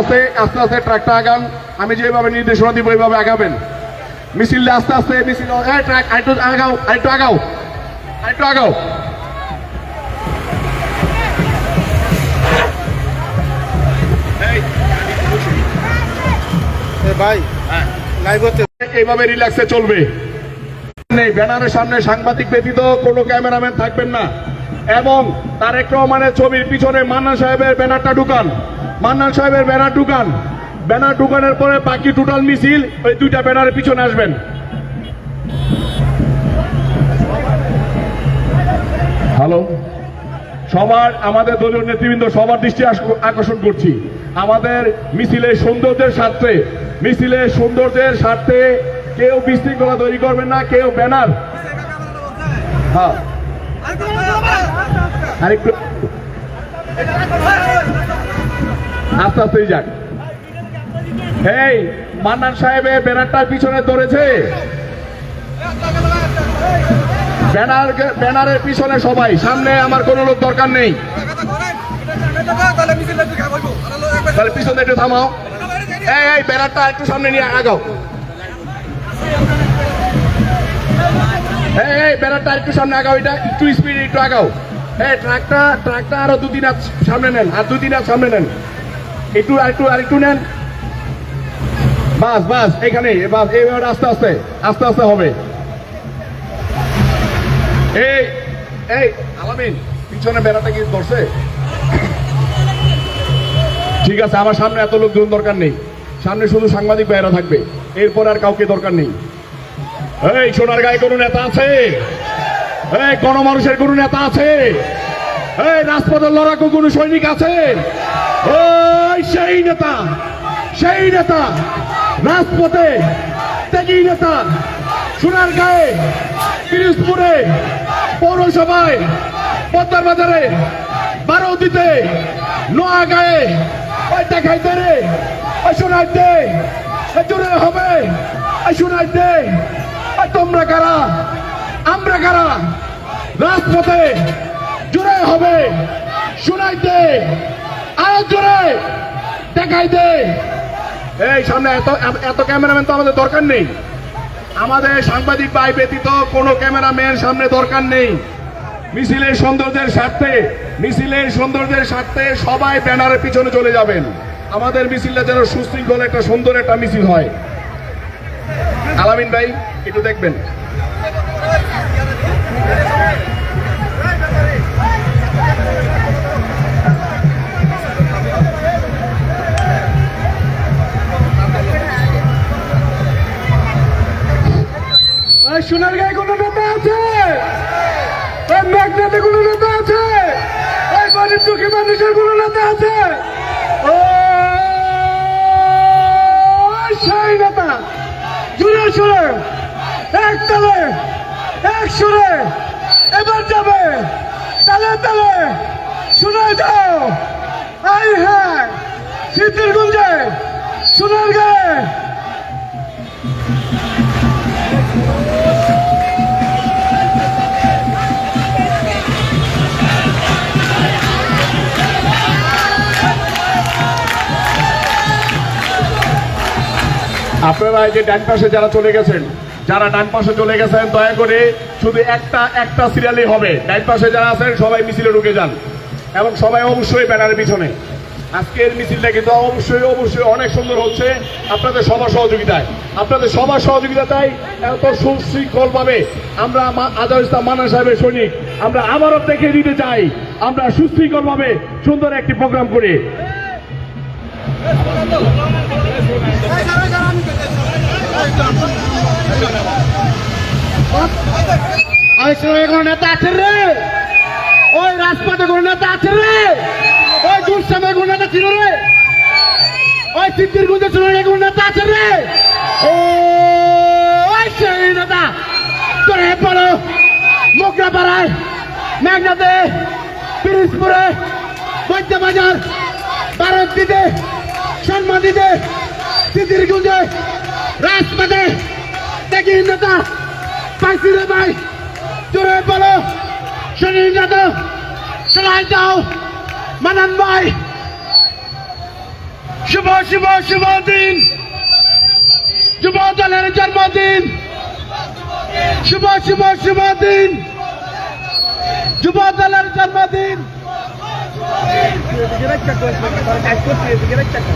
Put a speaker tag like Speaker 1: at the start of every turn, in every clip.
Speaker 1: আস্তে আস্তে ট্রাকটা আগান, আমি যেভাবে নির্দেশনা দিব ওইভাবে আগাবেন। মিছিলটা আস্তে আস্তে মিছিল ট্রাক আরেকটু আগাও, আরেকটু আগাও, আরেকটু আগাও।
Speaker 2: ভাই
Speaker 1: এইভাবে রিল্যাক্সে চলবে। ব্যানারের সামনে সাংবাদিক ব্যতীত কোনো ক্যামেরাম্যান থাকবেন না, এবং তারেক রহমানের ছবির পিছনে মান্নান সাহেবের ব্যানারটা ঢুকান, মান্নান সাহেবের ব্যানার ঢুকান। ব্যানার ঢুকানোর পরে বাকি টোটাল মিছিল ওই দুইটা ব্যানারের পিছনে আসবেন। হ্যালো, সবার আমাদের দলীয় নেতৃবৃন্দ সবার দৃষ্টি আকর্ষণ করছি, আমাদের মিছিলের সৌন্দর্যের স্বার্থে, মিছিলের সৌন্দর্যের স্বার্থে কেউ বিশৃঙ্খলা তৈরি করবেন না, কেউ ব্যানার হ্যাঁ আরেকটু আস্তে আস্তে যাক। এই মান্নান সাহেবের ব্যানারটার পিছনে ধরেছে, ব্যানারের পিছনে সবাই, সামনে আমার কোনো লোক দরকার নেই। তাহলে পিছনে একটু থামাও, এই ব্যানারটা একটু সামনে নিয়ে আগাও, এই ব্যানারটা একটু সামনে আগাও, এটা একটু স্পিড একটু আগাও। এই ট্রাকটা আরো 2-3 হাত সামনে নেন, আর 2-3 হাত সামনে নেন, একটু আরেকটু নেন, বাস এখানে, বাস এইভাবে আস্তে আস্তে হবে। এই আলামিন, পিছনে বেড়াটা কি ধরছে? ঠিক আছে, আমার সামনে এত লোকজন দরকার নেই, সামনে শুধু সাংবাদিক ভাইয়েরা থাকবে, এরপর আর কাউকে দরকার নেই। এই সোনার গায়ে কোনো নেতা আছে? এই গণমানুষের কোনো নেতা আছে? এই রাজপথের লড়াকু কোনো সৈনিক আছে? ওই সেই নেতা রাজপথে ত্যাগী নেতা, সোনার গায়ে, পিরোজপুরে, পৌরসভায়, পদ্মার বাজারে, বারোদিতে, নোয়াগাঁয়ে, ওই দেখাইতে রে, ওই শোনাই দে, জোরে হবে, ওই শোনাই দে, তোমরা কারা, আমরা কারা, রাজপথে জোরে হবে, শোনাই দে, আরো জোরে দেখাই দে। এই সামনে এত ক্যামেরাম্যান তো আমাদের দরকার নেই, আমাদের সাংবাদিক ভাই ব্যতীত কোনো ক্যামেরাম্যান সামনে দরকার নেই। মিছিলের সৌন্দর্যের স্বার্থে সবাই ব্যানারের পিছনে চলে যাবেন, আমাদের মিছিলটা যেন সুশৃঙ্খল একটা সুন্দর একটা মিছিল হয়। আলামিন ভাই একটু দেখবেন। সোনার গায়ে কোনো নেতা আছে? মেঘনাতে কোনো নেতা আছে? ওই গরিব দুঃখী মানুষের কোনো নেতা আছে? ও সেই নেতা জুড়ে সুরে, এক তালে, এক সুরে এবার যাবে, তালে তালে শোনায় দাও। আই হ্যাঁ সিদ্ধিরগঞ্জে সোনার গায়ে আপনারা এই যে ডান পাশে যারা ডান পাশে চলে গেছেন, দয়া করে শুধু একটা সিরিয়ালই হবে। ডান পাশে যারা আছেন সবাই মিছিলে ঢুকে যান, এবং সবাই অবশ্যই ব্যানারের পিছনে। আজকের মিছিলটা কিন্তু অবশ্যই অনেক সুন্দর হচ্ছে আপনাদের সবার সহযোগিতায় এত সুশৃঙ্খল ভাবে আমরা আজহার ইসলাম মান্নান সাহেবের সৈনিক আমরা আবারও দেখিয়ে দিতে চাই, আমরা সুশৃঙ্খল ভাবে সুন্দর একটি প্রোগ্রাম করি।
Speaker 2: কোন নেতা আছে রে? ওই রাজপথে কোন নেতা আছে রে? ওই দুঃসময় কোন নেতা ছিল রে? ওই সিদ্ধিরগঞ্জে ছিল রে কোন নেতা আছে রে? ও সেই নেতা তোরে বলো, মোগরাপাড়ায়, মেঘনাতে, পিরোজপুরে, পদ্মাবাজার, বারোদিতে, সম্মাদিতে, সিদ্ধিরগঞ্জে, রাজপথে ত্যাগী নেতা পাইছি রে ভাই, জোরে বলো, শরীর নেতা শোনাই দাও। মান্নান ভাই শুভ শুভ শুভ দিন যুব দলের জন্মদিন শুভ শুভ শুভ দিন যুব দলের জন্মদিন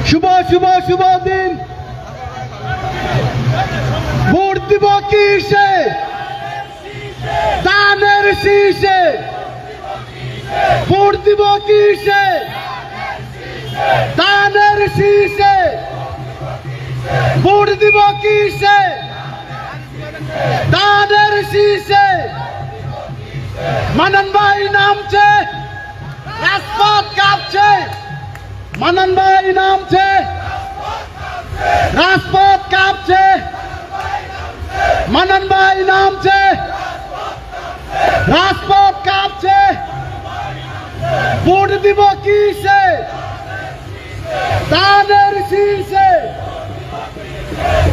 Speaker 2: শুভ শুভ শুভ দিন ভোট দিব কিসে দানের শীষে ভোট দিব কিসে দানের শীষে ভোট দিব কিসে দানের শীষে মানন ভাই নামছে রাজপথ কাঁপছে মানন ভাই নামছে রাজপথ কাঁপছে মানন ভাই নামছে রাজপথ কাঁপছে ভোট দিব কিসে দানের শীষে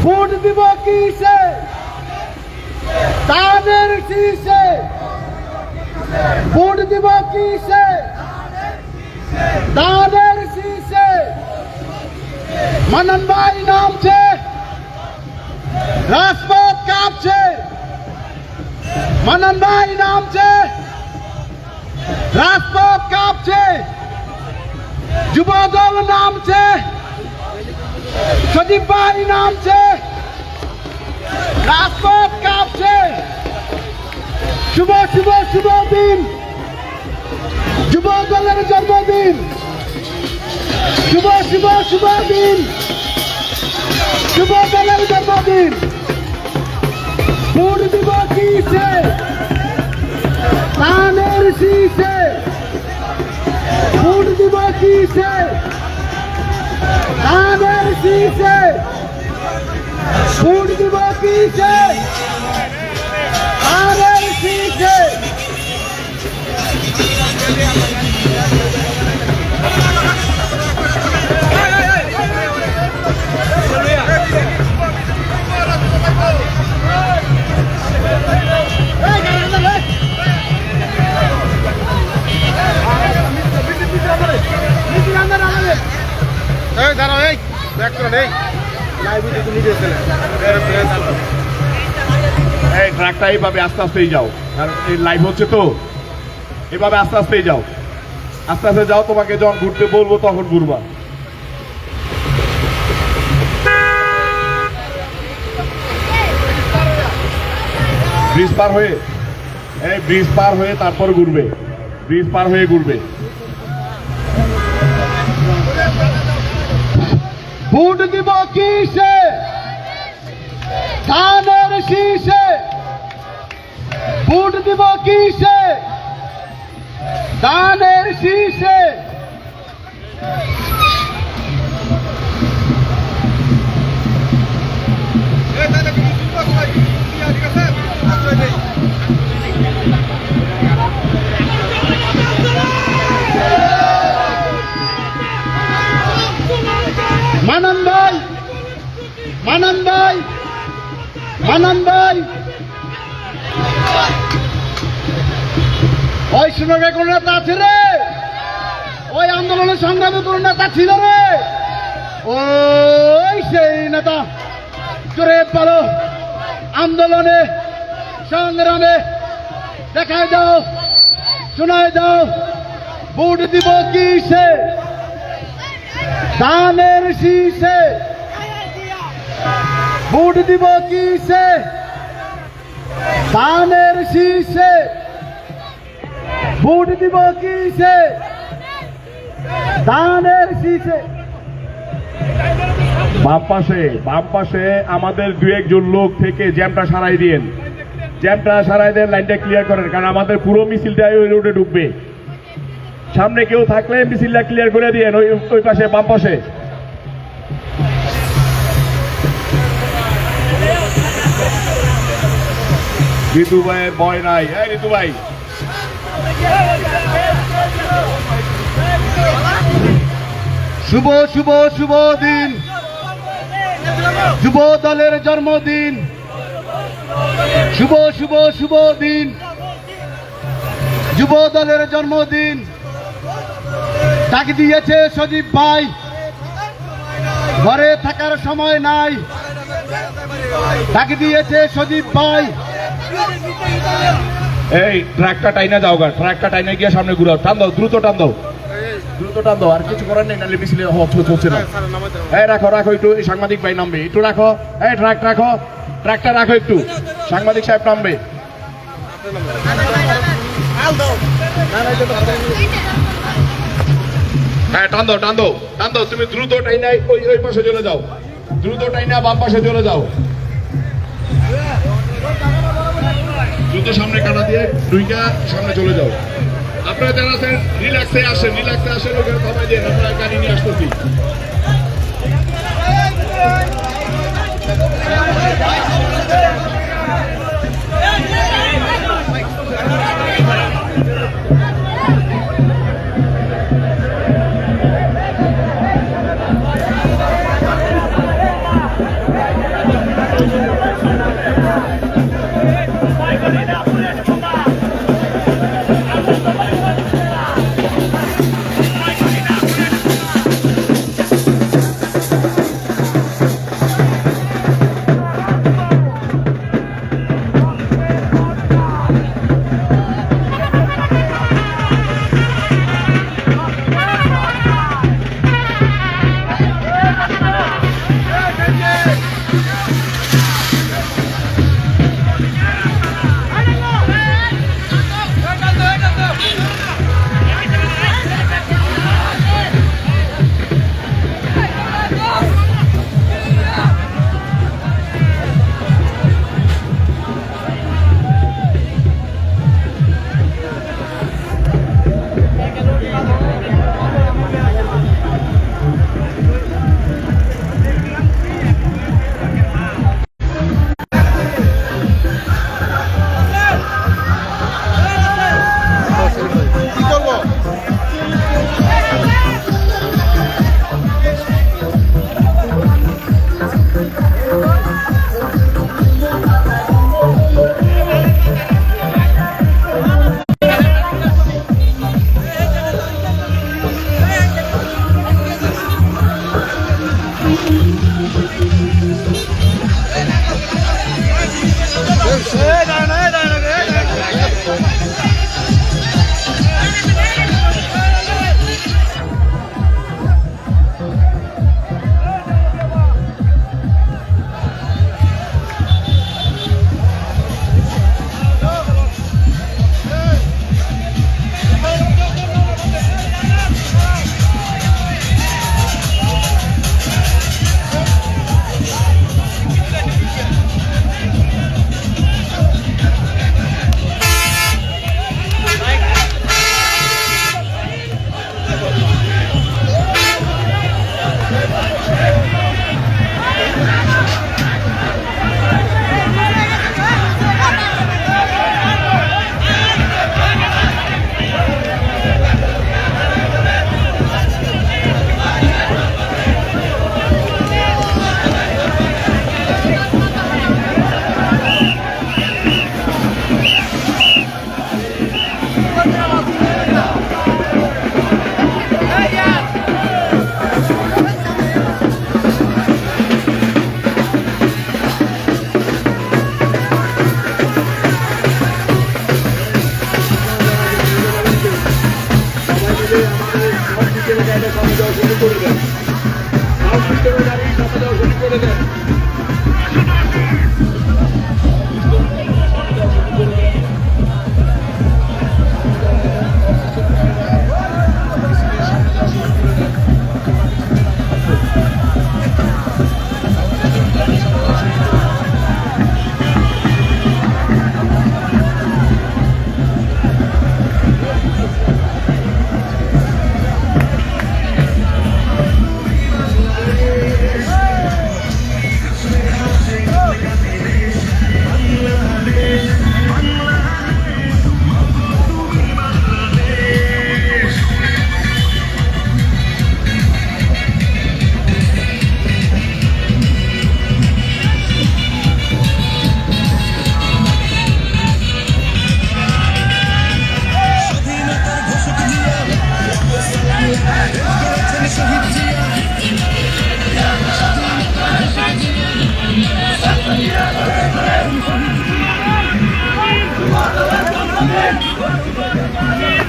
Speaker 2: ভোট দিব কিসে দানের শীষে ভোট দিব কিসে দানের শীষে মানন ভাই নামছে রাজপথ কাঁপছে মানন ভাই নামছে রাজপথ কাঁপছে যুবদল নামছে সজীব ভাই নামছে রাজপথ কাঁপছে শুভ শুভ শুভ দিন যুব দলের জন্মদিন শুভ শুভ শুভ দিন যুব দলের জন্মদিন ভোট দিব কিসে দানের শীষে ভোট দিব কিসে দানের শীষে ভোট দিব কিসে দানের শীষে
Speaker 1: এই ট্রাকটা এইভাবে আস্তে আস্তেই যাও, কারণ এই লাইভ হচ্ছে তো, এভাবে আস্তে আস্তেই যাও, আস্তে আস্তে যাও। তোমাকে যখন ঘুরতে বলবো তখন ঘুরবা। ব্রিজ পার হয়ে, এই ব্রিজ পার হয়ে তারপর ঘুরবে, ব্রিজ পার হয়ে ঘুরবে।
Speaker 2: ভোট দিব কিসে ধানের শীষে ভোট দিব কিসে ধানের শীষে মানন ভাই মানন ভাই মানন ভাই ওই শুনবে কোন নেতা আছে রে? ওই আন্দোলনের সংগ্রামে কোন নেতা ছিল রে? ওই সেই নেতা জোরে বলো, আন্দোলনে সংগ্রামে দেখায় দাও, শোনায় দাও, ভোট দিব কিসে ধানের শীষে ভোট দিব কিসে ধানের শীষে ভোট দিব কিসে ধানের শীষে।
Speaker 1: বাম পাশে আমাদের দু একজন লোক থেকে জ্যামটা সারাই দিন, জ্যামটা সারাই দেন, লাইনটা ক্লিয়ার করেন, কারণ আমাদের পুরো মিছিলটা ওই রোডে ঢুকবে। সামনে কেউ থাকলে মিছিলটা ক্লিয়ার করে দিয়েন, ওই পাশে বাম পাশে। ঋতু ভাইয়ের ভয় নাই। হ্যাঁ ঋতু ভাই,
Speaker 2: শুভ শুভ শুভ দিন, যুব দলের জন্মদিন, শুভ শুভ শুভ দিন, যুব দলের জন্মদিন। ডাক দিয়েছে সজীব ভাই, ঘরে থাকার সময় নাই, ডাকি দিয়েছে সজীব ভাই।
Speaker 1: এই ট্রাকটা টাইনা যাও গা, ট্রাকটা টাইনা গিয়ে সামনে ঘুরাও, টান দাও, দ্রুত টান দাও, দ্রুত টান দাও, আর কিছু করার নেই, নাহলে মিছিলে হচ্ছে না। এই রাখো রাখো একটু, এই সাংবাদিক ভাই নামবে, একটু রাখো, এই ট্রাক রাখো, ট্রাকটা রাখো একটু, সাংবাদিক সাহেব নামবে। হ্যাঁ টান দাও টান দাও টান দাও, তুমি দ্রুত টাইনা ওই পাশে চলে যাও, দ্রুত টাইনা বাম পাশে চলে যাও, দ্রুত সামনে কাটা দিয়ে দুইটা সামনে চলে যাও। আপনারা যারা আছেন রিল্যাক্সে আসেন, রিল্যাক্সে আসেন, ওখানে থামাই দেন, আমরা গাড়ি নিয়ে আসতেছি।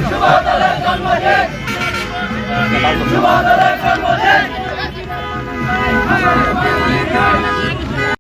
Speaker 3: যুবদলের জন্মদিন